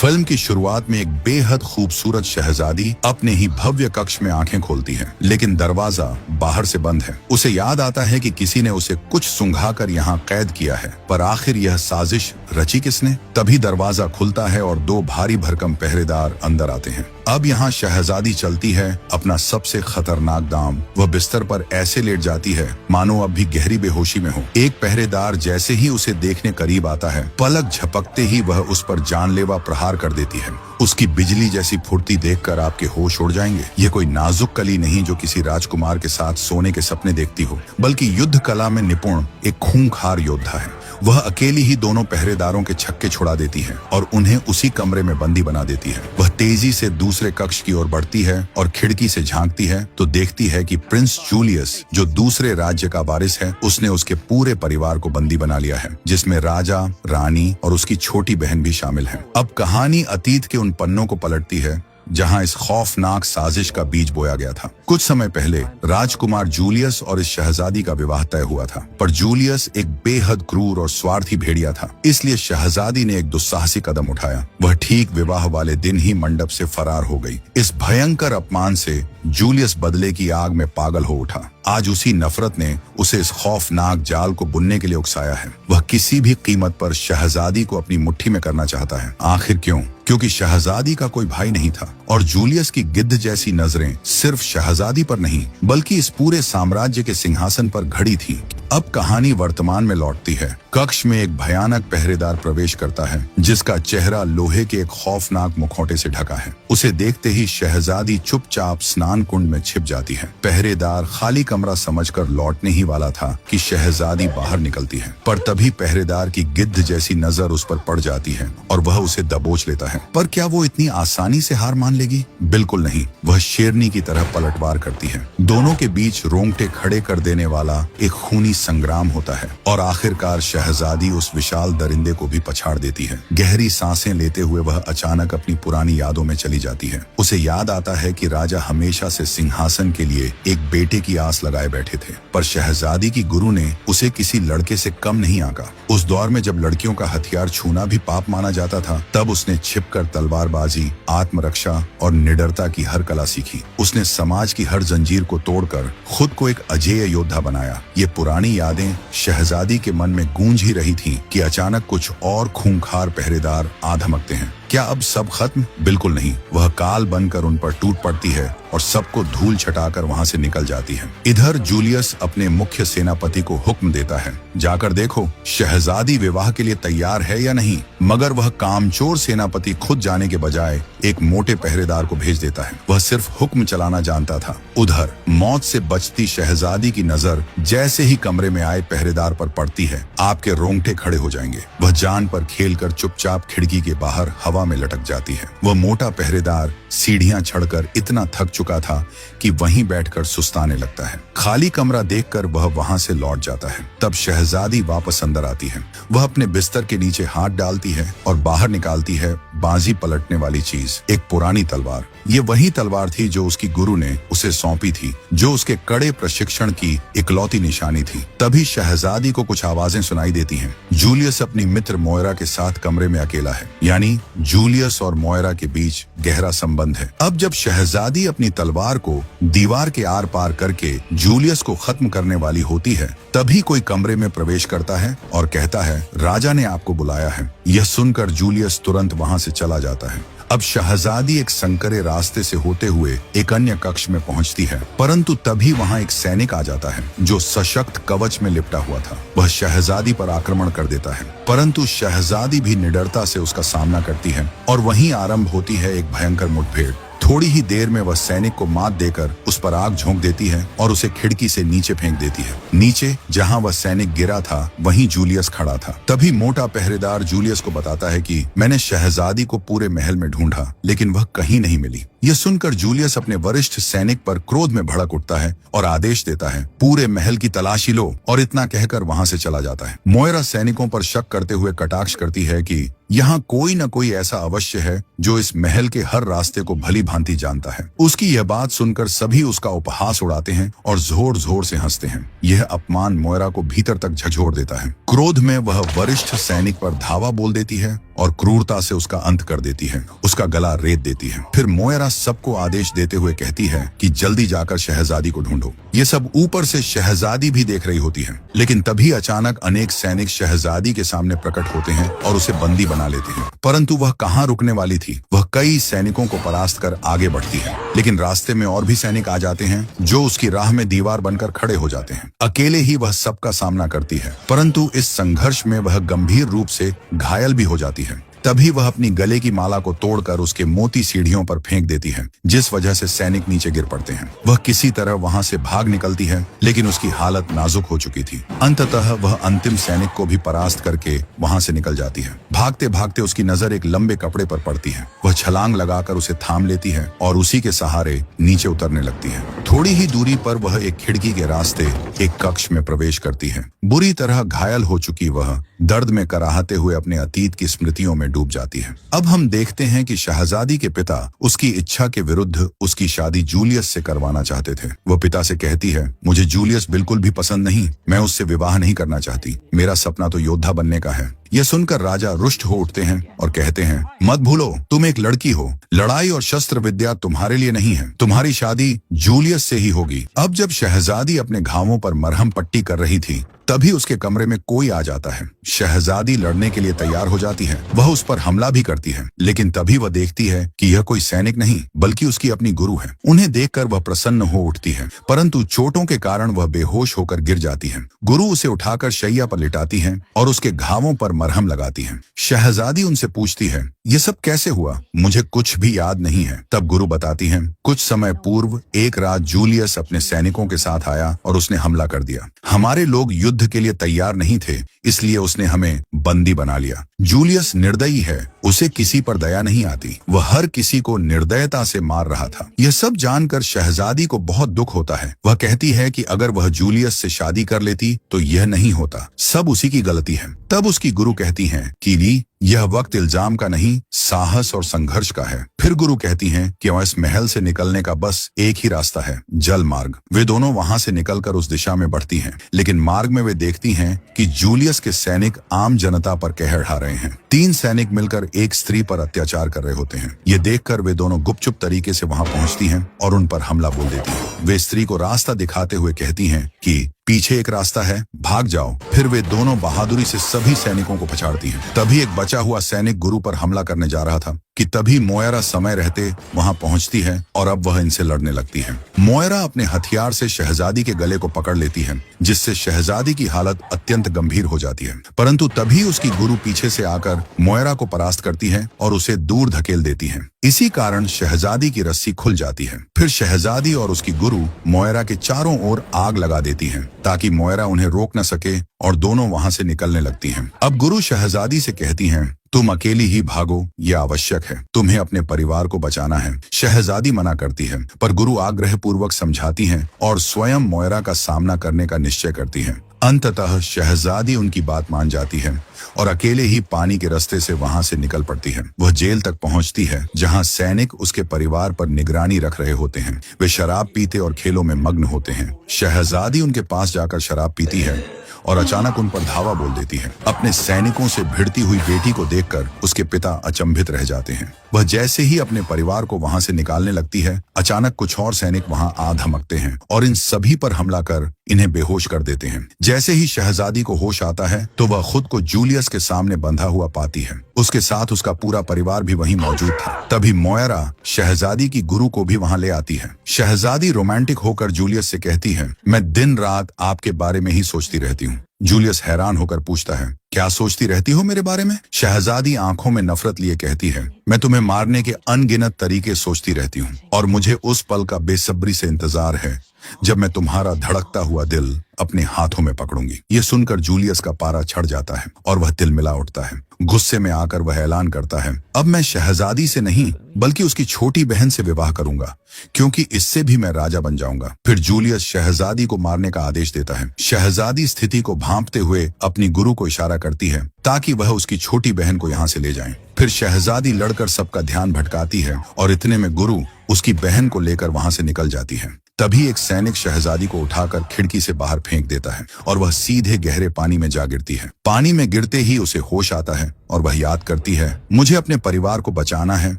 Film की शुरुआत में एक बेहद खूबसूरत शहजादी अपने ही भव्य कक्ष में आंखें खोलती है, लेकिन दरवाजा बाहर से बंद है। उसे याद आता है कि किसी ने उसे कुछ सुंघाकर यहाँ कैद किया है, पर आखिर यह साजिश रची किसने? तभी दरवाजा खुलता है और दो भारी भरकम पहरेदार अंदर आते हैं। अब यहाँ शहजादी चलती है अपना सबसे खतरनाक दांव। वह बिस्तर पर ऐसे लेट जाती है मानो अब भी गहरी बेहोशी में हो। एक पहरेदार जैसे ही उसे देखने करीब आता है, पलक झपकते ही वह उस पर जानलेवा प्रहार कर देती है। उसकी बिजली जैसी फुर्ती देखकर आपके होश उड़ जाएंगे। ये कोई नाजुक कली नहीं जो किसी राजकुमार के साथ सोने के सपने देखती हो, बल्कि युद्ध कला में निपुण एक खूंखार योद्धा है। वह अकेली ही दोनों पहरेदारों के छक्के छुड़ा देती है और उन्हें उसी कमरे में बंदी बना देती है। वह तेजी से दूसरे कक्ष की ओर बढ़ती है और खिड़की से झांकती है तो देखती है कि प्रिंस जूलियस, जो दूसरे राज्य का वारिस है, उसने उसके पूरे परिवार को बंदी बना लिया है, जिसमें राजा, रानी और उसकी छोटी बहन भी शामिल है। अब कहानी अतीत के उन पन्नों को पलटती है जहां इस खौफनाक साजिश का बीज बोया गया था। कुछ समय पहले राजकुमार जूलियस और इस शहजादी का विवाह तय हुआ था, पर जूलियस एक बेहद क्रूर और स्वार्थी भेड़िया था, इसलिए शहजादी ने एक दुस्साहसी कदम उठाया। वह ठीक विवाह वाले दिन ही मंडप से फरार हो गई। इस भयंकर अपमान से जूलियस बदले की आग में पागल हो उठा। आज उसी नफरत ने उसे इस खौफनाक जाल को बुनने के लिए उकसाया है। वह किसी भी कीमत पर शहजादी को अपनी मुट्ठी में करना चाहता है। आखिर क्यों? क्योंकि शहजादी का कोई भाई नहीं था और जूलियस की गिद्ध जैसी नजरें सिर्फ शहजादी पर नहीं बल्कि इस पूरे साम्राज्य के सिंहासन पर घड़ी थी। अब कहानी वर्तमान में लौटती है। कक्ष में एक भयानक पहरेदार प्रवेश करता है जिसका चेहरा लोहे के एक खौफनाक मुखौटे से ढका है। उसे देखते ही शहजादी चुपचाप स्नान कुंड में छिप जाती है। पहरेदार खाली कमरा समझकर लौटने ही वाला था कि शहजादी बाहर निकलती है, पर तभी पहरेदार की गिद्ध जैसी नजर उस पर पड़ जाती है और वह उसे दबोच लेता है। पर क्या वो इतनी आसानी से हार मान लेगी? बिल्कुल नहीं। वह शेरनी की तरह पलटवार करती है। दोनों के बीच रोंगटे खड़े कर देने वाला एक खूनी संग्राम होता है और आखिरकार शहजादी उस विशाल दरिंदे को भी पछाड़ देती है। गहरी सांसें लेते हुए वह अचानक अपनी पुरानी यादों में चली जाती है। उसे याद आता है कि राजा हमेशा से सिंहासन के लिए एक बेटे की आस लगाए बैठे थे, पर शहजादी की गुरु ने उसे किसी लड़के से कम नहीं आंका। उस दौर में जब लड़कियों का हथियार छूना भी पाप माना जाता था, तब उसने छिपकर तलवारबाजी, आत्मरक्षा और निडरता की हर कला सीखी। उसने समाज की हर जंजीर को तोड़कर खुद को एक अजेय योद्धा बनाया। ये पुरानी यादें शहजादी के मन में गूंज ही रही थीं कि अचानक कुछ और खूंखार पहरेदार आ धमकते हैं। क्या अब सब खत्म? बिल्कुल नहीं। वह काल बनकर उन पर टूट पड़ती है और सबको धूल छटाकर वहां से निकल जाती है। इधर जूलियस अपने मुख्य सेनापति को हुक्म देता है, जाकर देखो शहजादी विवाह के लिए तैयार है या नहीं। मगर वह कामचोर सेनापति खुद जाने के बजाय एक मोटे पहरेदार को भेज देता है। वह सिर्फ हुक्म चलाना जानता था। उधर मौत से बचती शहजादी की नजर जैसे ही कमरे में आए पहरेदार पर पड़ती है, आपके रोंगटे खड़े हो जाएंगे। वह जान पर खेलकर चुपचाप खिड़की के बाहर हवा में लटक जाती है। वह मोटा पहरेदार सीढ़ियां चढ़कर इतना थक चुका था कि वहीं बैठकर सुस्ताने लगता है। खाली कमरा देखकर वह वहां से लौट जाता है। तब शहजादी वापस अंदर आती है। वह अपने बिस्तर के नीचे हाथ डालती है और बाहर निकालती है बाजी पलटने वाली चीज, एक पुरानी तलवार। ये वही तलवार थी जो उसकी गुरु ने उसे सौंपी थी, जो उसके कड़े प्रशिक्षण की इकलौती निशानी थी। तभी शहजादी को कुछ आवाजें सुनाई देती हैं। जूलियस अपनी मित्र मोयरा के साथ कमरे में अकेला है, यानी जूलियस और मोयरा के बीच गहरा संबंध है। अब जब शहजादी अपनी तलवार को दीवार के आर पार करके जूलियस को खत्म करने वाली होती है, तभी कोई कमरे में प्रवेश करता है और कहता है, राजा ने आपको बुलाया है। यह सुनकर जूलियस तुरंत वहां से चला जाता है। अब शहजादी एक संकरे रास्ते से होते हुए एक अन्य कक्ष में पहुंचती है, परंतु तभी वहां एक सैनिक आ जाता है जो सशक्त कवच में लिपटा हुआ था। वह शहजादी पर आक्रमण कर देता है, परंतु शहजादी भी निडरता से उसका सामना करती है और वहीं आरंभ होती है एक भयंकर मुठभेड़। थोड़ी ही देर में वह सैनिक को मात देकर उस पर आग झोंक देती है और उसे खिड़की से नीचे फेंक देती है। नीचे जहां वह सैनिक गिरा था, वहीं जूलियस खड़ा था। तभी मोटा पहरेदार जूलियस को बताता है कि मैंने शहजादी को पूरे महल में ढूंढा, लेकिन वह कहीं नहीं मिली। यह सुनकर जूलियस अपने वरिष्ठ सैनिक पर क्रोध में भड़क उठता है और आदेश देता है, पूरे महल की तलाशी लो, और इतना कहकर वहां से चला जाता है। मोयरा सैनिकों पर शक करते हुए कटाक्ष करती है कि यहाँ कोई न कोई ऐसा अवश्य है जो इस महल के हर रास्ते को भली भांति जानता है। उसकी यह बात सुनकर सभी उसका उपहास उड़ाते हैं और जोर जोर से हंसते हैं। यह अपमान मोयरा को भीतर तक झकझोर देता है। क्रोध में वह वरिष्ठ सैनिक पर धावा बोल देती है और क्रूरता से उसका अंत कर देती है, उसका गला रेत देती है। फिर मोयरा सबको आदेश देते हुए कहती है कि जल्दी जाकर शहजादी को ढूंढो। ये सब ऊपर से शहजादी भी देख रही होती है, लेकिन तभी अचानक अनेक सैनिक शहजादी के सामने प्रकट होते हैं और उसे बंदी बना लेते हैं। परंतु वह कहाँ रुकने वाली थी। वह कई सैनिकों को परास्त कर आगे बढ़ती है, लेकिन रास्ते में और भी सैनिक आ जाते हैं जो उसकी राह में दीवार बनकर खड़े हो जाते हैं। अकेले ही वह सबका सामना करती है, परंतु इस संघर्ष में वह गंभीर रूप से घायल भी हो जाती है। तभी वह अपनी गले की माला को तोड़कर उसके मोती सीढ़ियों पर फेंक देती है, जिस वजह से सैनिक नीचे गिर पड़ते हैं। वह किसी तरह वहां से भाग निकलती है, लेकिन उसकी हालत नाजुक हो चुकी थी। अंततः वह अंतिम सैनिक को भी परास्त करके वहां से निकल जाती है। भागते भागते उसकी नजर एक लंबे कपड़े पर पड़ती है। वह छलांग लगाकर उसे थाम लेती है और उसी के सहारे नीचे उतरने लगती है। थोड़ी ही दूरी पर वह एक खिड़की के रास्ते एक कक्ष में प्रवेश करती है। बुरी तरह घायल हो चुकी वह दर्द में कराहते हुए अपने अतीत की स्मृतियों में डूब जाती है। अब हम देखते हैं कि शहजादी के पिता उसकी इच्छा के विरुद्ध उसकी शादी जूलियस से करवाना चाहते थे। वह पिता से कहती है, मुझे जूलियस बिल्कुल भी पसंद नहीं, मैं उससे विवाह नहीं करना चाहती, मेरा सपना तो योद्धा बनने का है। यह सुनकर राजा रुष्ट हो उठते हैं और कहते हैं, मत भूलो, तुम एक लड़की हो, लड़ाई और शस्त्र विद्या तुम्हारे लिए नहीं है, तुम्हारी शादी जूलियस से ही होगी। अब जब शहजादी अपने घावों पर मरहम पट्टी कर रही थी, तभी उसके कमरे में कोई आ जाता है। शहजादी लड़ने के लिए तैयार हो जाती है। वह उस पर हमला भी करती है, लेकिन तभी वह देखती है कि यह कोई सैनिक नहीं बल्कि उसकी अपनी गुरु है। उन्हें देखकर वह प्रसन्न हो उठती है, परंतु चोटों के कारण वह बेहोश होकर गिर जाती है। गुरु उसे उठाकर शैया पर लिटाती है और उसके घावों पर मरहम लगाती है। शहजादी उनसे पूछती है, ये सब कैसे हुआ? मुझे कुछ भी याद नहीं है। तब गुरु बताती है, कुछ समय पूर्व एक रात जूलियस अपने सैनिकों के साथ आया और उसने हमला कर दिया। हमारे लोग युद्ध के लिए तैयार नहीं थे, इसलिए उसने हमें बंदी बना लिया। जूलियस निर्दयी है, उसे किसी पर दया नहीं आती। वह हर किसी को निर्दयता से मार रहा था। यह सब जानकर शहजादी को बहुत दुख होता है। वह कहती है कि अगर वह जूलियस से शादी कर लेती तो यह नहीं होता, सब उसी की गलती है। तब उसकी गुरु कहती हैं, कीली, यह वक्त इल्जाम का नहीं, साहस और संघर्ष का है। फिर गुरु कहती हैं कि इस महल से निकलने का बस एक ही रास्ता है, जल मार्ग। वे दोनों वहां से निकलकर उस दिशा में बढ़ती हैं, लेकिन मार्ग में वे देखती हैं कि जूलियस के सैनिक आम जनता पर कहर ढा रहे हैं। 3 सैनिक मिलकर एक स्त्री पर अत्याचार कर रहे होते हैं। ये देखकर वे दोनों गुपचुप तरीके से वहां पहुंचती हैं और उन पर हमला बोल देती हैं। वे स्त्री को रास्ता दिखाते हुए कहती हैं कि पीछे एक रास्ता है, भाग जाओ। फिर वे दोनों बहादुरी से सभी सैनिकों को पछाड़ती हैं। तभी एक बचा हुआ सैनिक गुरु पर हमला करने जा रहा था कि तभी मोयरा समय रहते वहां पहुंचती है और अब वह इनसे लड़ने लगती है। मोयरा अपने हथियार से शहजादी के गले को पकड़ लेती है, जिससे शहजादी की हालत अत्यंत गंभीर हो जाती है। परंतु तभी उसकी गुरु पीछे से आकर मोयरा को परास्त करती है और उसे दूर धकेल देती है। इसी कारण शहजादी की रस्सी खुल जाती है। फिर शहजादी और उसकी गुरु मोयरा के चारों ओर आग लगा देती हैं, ताकि मोयरा उन्हें रोक न सके और दोनों वहां से निकलने लगती हैं। अब गुरु शहजादी से कहती हैं, तुम अकेली ही भागो, यह आवश्यक है, तुम्हें अपने परिवार को बचाना है। शहजादी मना करती है, पर गुरु आग्रह पूर्वक समझाती हैं और स्वयं मोयरा का सामना करने का निश्चय करती हैं। अंततः शहजादी उनकी बात मान जाती है और अकेले ही पानी के रास्ते से वहां से निकल पड़ती है। वह जेल तक पहुंचती है, जहां सैनिक उसके परिवार पर निगरानी रख रहे होते हैं। वे शराब पीते और खेलों में मग्न होते हैं। शहजादी उनके पास जाकर शराब पीती है और अचानक उन पर धावा बोल देती है। अपने सैनिकों से भिड़ती हुई बेटी को देखकर उसके पिता अचंभित रह जाते हैं। वह जैसे ही अपने परिवार को वहां से निकालने लगती है, अचानक कुछ और सैनिक वहां आ धमकते हैं और इन सभी पर हमला कर इन्हें बेहोश कर देते हैं। जैसे ही शहजादी को होश आता है तो वह खुद को जूलियस के सामने बंधा हुआ पाती है। उसके साथ उसका पूरा परिवार भी वहीं मौजूद था। तभी मोयरा शहजादी की गुरु को भी वहां ले आती है। शहजादी रोमांटिक होकर जूलियस से कहती है, मैं दिन रात आपके बारे में ही सोचती रहती हूँ। जूलियस हैरान होकर पूछता है, क्या सोचती रहती हो मेरे बारे में? शहजादी आंखों में नफरत लिए कहती है, मैं तुम्हें मारने के अनगिनत तरीके सोचती रहती हूँ और मुझे उस पल का बेसब्री से इंतजार है जब मैं तुम्हारा धड़कता हुआ दिल अपने हाथों में पकड़ूंगी। ये सुनकर जूलियस का पारा चढ़ जाता है और वह तिलमिला उठता है। गुस्से में आकर वह ऐलान करता है, अब मैं शहजादी से नहीं बल्कि उसकी छोटी बहन से विवाह करूंगा, क्योंकि इससे भी मैं राजा बन जाऊंगा। फिर जूलियस शहजादी को मारने का आदेश देता है। शहजादी स्थिति को भांपते हुए अपनी गुरु को इशारा करती है ताकि वह उसकी छोटी बहन को यहाँ से ले जाएं। फिर शहजादी लड़कर सबका ध्यान भटकाती है और इतने में गुरु उसकी बहन को लेकर वहां से निकल जाती है। तभी एक सैनिक शहजादी को उठाकर खिड़की से बाहर फेंक देता है और वह सीधे गहरे पानी में जा गिरती है। पानी में गिरते ही उसे होश आता है और वह याद करती है, मुझे अपने परिवार को बचाना है,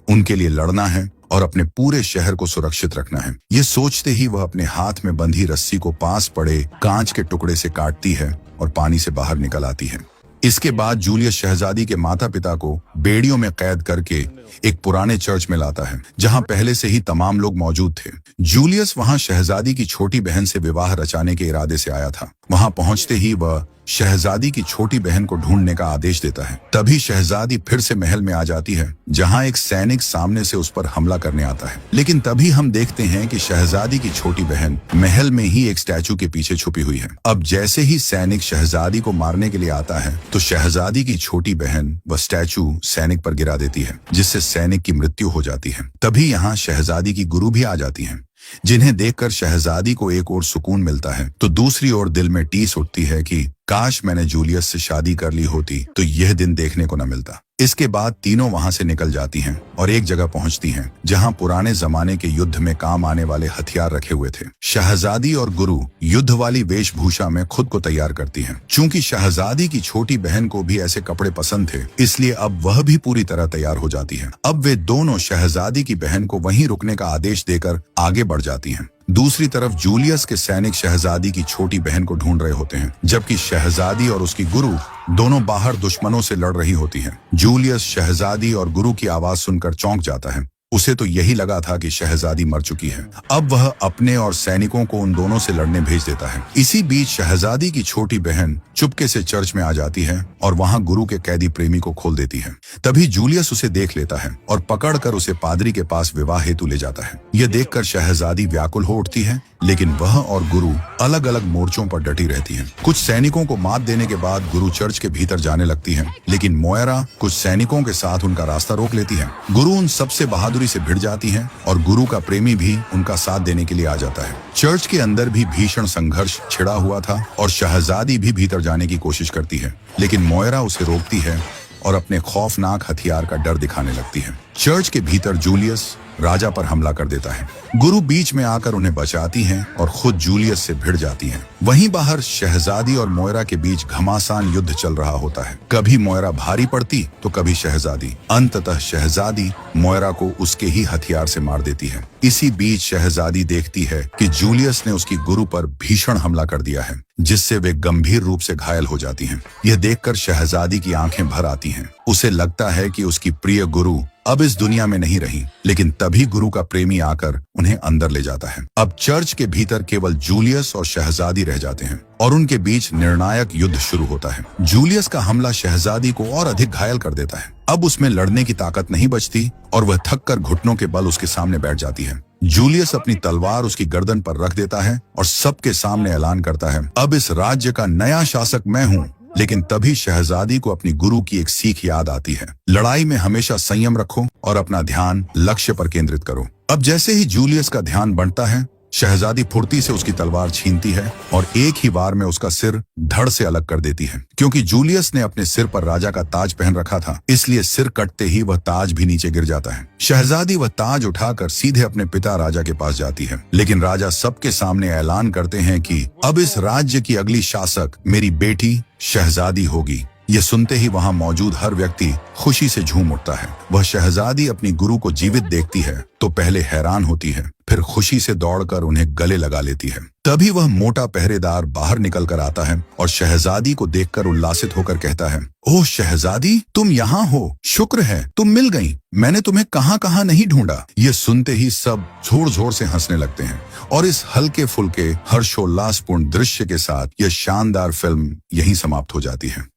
उनके लिए लड़ना है और अपने पूरे शहर को सुरक्षित रखना है। ये सोचते ही वह अपने हाथ में बंधी रस्सी को पास पड़े कांच के टुकड़े से काटती है और पानी से बाहर निकल आती है। इसके बाद जूलियस शहजादी के माता पिता को बेड़ियों में कैद करके एक पुराने चर्च में लाता है, जहां पहले से ही तमाम लोग मौजूद थे। जूलियस वहां शहजादी की छोटी बहन से विवाह रचाने के इरादे से आया था। वहां पहुंचते ही वह शहजादी की छोटी बहन को ढूंढने का आदेश देता है। तभी शहजादी फिर से महल में आ जाती है, जहां एक सैनिक सामने से उस पर हमला करने आता है। लेकिन तभी हम देखते हैं कि शहजादी की छोटी बहन महल में ही एक स्टैचू के पीछे छुपी हुई है। अब जैसे ही सैनिक शहजादी को मारने के लिए आता है तो शहजादी की छोटी बहन वह स्टैचू सैनिक पर गिरा देती है, जिससे सैनिक की मृत्यु हो जाती है। तभी यहाँ शहजादी की गुरु भी आ जाती है, जिन्हें देखकर शहजादी को एक ओर सुकून मिलता है तो दूसरी ओर दिल में टीस उठती है कि काश मैंने जूलियस से शादी कर ली होती तो यह दिन देखने को न मिलता। इसके बाद तीनों वहां से निकल जाती हैं और एक जगह पहुंचती हैं जहां पुराने जमाने के युद्ध में काम आने वाले हथियार रखे हुए थे। शहजादी और गुरु युद्ध वाली वेशभूषा में खुद को तैयार करती हैं। चूंकि शहजादी की छोटी बहन को भी ऐसे कपड़े पसंद थे, इसलिए अब वह भी पूरी तरह तैयार हो जाती है। अब वे दोनों शहजादी की बहन को वहीं रुकने का आदेश देकर आगे बढ़ जाती हैं। दूसरी तरफ जूलियस के सैनिक शहजादी की छोटी बहन को ढूंढ रहे होते हैं, जबकि शहजादी और उसकी गुरु दोनों बाहर दुश्मनों से लड़ रही होती हैं। जूलियस शहजादी और गुरु की आवाज सुनकर चौंक जाता है। उसे तो यही लगा था कि शहजादी मर चुकी है। अब वह अपने और सैनिकों को उन दोनों से लड़ने भेज देता है। इसी बीच शहजादी की छोटी बहन चुपके से चर्च में आ जाती है और वहां गुरु के कैदी प्रेमी को खोल देती है। तभी जूलियस उसे देख लेता है और पकड़कर उसे पादरी के पास विवाह हेतु ले जाता है। यह देखकर शहजादी व्याकुल हो उठती है, लेकिन वह और गुरु अलग अलग मोर्चों पर डटी रहती हैं। कुछ सैनिकों को मात देने के बाद गुरु चर्च के भीतर जाने लगती है, लेकिन मोयरा कुछ सैनिकों के साथ उनका रास्ता रोक लेती है। गुरु उन सबसे बहादुरी से भिड़ जाती है और गुरु का प्रेमी भी उनका साथ देने के लिए आ जाता है। चर्च के अंदर भी भीषण संघर्ष छिड़ा हुआ था और शहजादी भी भीतर जाने की कोशिश करती है, लेकिन मोयरा उसे रोकती है और अपने खौफनाक हथियार का डर दिखाने लगती है। चर्च के भीतर जूलियस राजा पर हमला कर देता है। गुरु बीच में आकर उन्हें बचाती हैं और खुद जूलियस से भिड़ जाती हैं। वहीं बाहर शहजादी और मोयरा के बीच घमासान युद्ध चल रहा होता है। कभी मोयरा भारी पड़ती तो कभी शहजादी। अंततः शहजादी मोयरा को उसके ही हथियार से मार देती है। इसी बीच शहजादी देखती है कि जूलियस ने उसकी गुरु पर भीषण हमला कर दिया है, जिससे वे गंभीर रूप से घायल हो जाती हैं। यह देखकर शहजादी की आंखें भर आती हैं। उसे लगता है कि उसकी प्रिय गुरु अब इस दुनिया में नहीं रही, लेकिन तभी गुरु का प्रेमी आकर उन्हें अंदर ले जाता है। अब चर्च के भीतर केवल जूलियस और शहजादी रह जाते हैं और उनके बीच निर्णायक युद्ध शुरू होता है। जूलियस का हमला शहजादी को और अधिक घायल कर देता है। अब उसमें लड़ने की ताकत नहीं बचती और वह थककर घुटनों के बल उसके सामने बैठ जाती है। जूलियस अपनी तलवार उसकी गर्दन पर रख देता है और सबके सामने ऐलान करता है, अब इस राज्य का नया शासक मैं हूँ। लेकिन तभी शहजादी को अपनी गुरु की एक सीख याद आती है, लड़ाई में हमेशा संयम रखो और अपना ध्यान लक्ष्य पर केंद्रित करो। अब जैसे ही जूलियस का ध्यान बढ़ता है, शहजादी फुर्ती से उसकी तलवार छीनती है और एक ही बार में उसका सिर धड़ से अलग कर देती है। क्योंकि जूलियस ने अपने सिर पर राजा का ताज पहन रखा था, इसलिए सिर कटते ही वह ताज भी नीचे गिर जाता है। शहजादी वह ताज उठाकर सीधे अपने पिता राजा के पास जाती है, लेकिन राजा सबके सामने ऐलान करते हैं कि अब इस राज्य की अगली शासक मेरी बेटी शहजादी होगी। ये सुनते ही वहां मौजूद हर व्यक्ति खुशी से झूम उठता है। वह शहजादी अपनी गुरु को जीवित देखती है तो पहले हैरान होती है, फिर खुशी से दौड़कर उन्हें गले लगा लेती है। तभी वह मोटा पहरेदार बाहर निकल कर आता है और शहजादी को देखकर उल्लासित होकर कहता है, ओह शहजादी, तुम यहाँ हो, शुक्र है तुम मिल गई। मैंने तुम्हें कहाँ कहाँ नहीं ढूंढा। ये सुनते ही सब जोर जोर से हंसने लगते हैं और इस हल्के फुल्के हर्षोल्लासपूर्ण दृश्य के साथ यह शानदार फिल्म यहीं समाप्त हो जाती है।